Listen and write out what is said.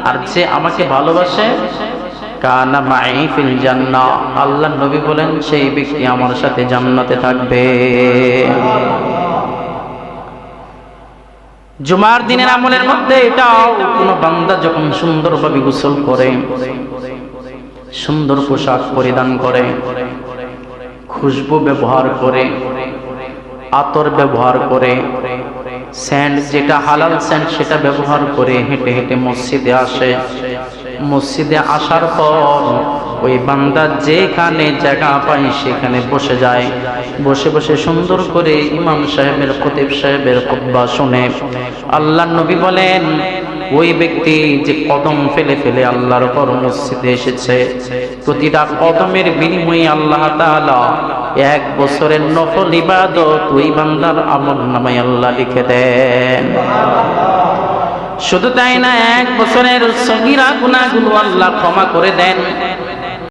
আর যে আমাকে ভালোবাসে কানা মাই ফিল জান্নাহ, আল্লাহর নবী বলেন সেই ব্যক্তি আমার সাথে জান্নাতে থাকবে। জুমার দিনের আমলের মধ্যে এটাও, কোন বান্দা যখন সুন্দরভাবে গোসল করে, সুন্দর পোশাক পরিধান করে, খুশবু ব্যবহার করে, আতর ব্যবহার করে, সেন্ট যেটা হালাল সেন্ট সেটা ব্যবহার করে হেঁটে হেঁটে মসজিদে আসে, মসজিদে আসার পর ওই বান্দা যেখানে জায়গা পায় সেখানে বসে যায়, বসে বসে সুন্দর করে ইমাম সাহেবের খতিব সাহেবের খুতবা শুনে। আল্লাহর নবী বলেন ওই ব্যক্তি যে কদম ফেলে ফেলে আল্লাহর উপর মসজিদে এসেছে, প্রতিটা কদমের বিনিময়ে আল্লাহ তাআলা 1 বছরের নফল ইবাদত ওই বান্দার আমলনামায় আল্লাহ লিখে দেন। শুধু তাই না, 1 বছরের সগীরা গুনাহগুলো আল্লাহ ক্ষমা করে দেন।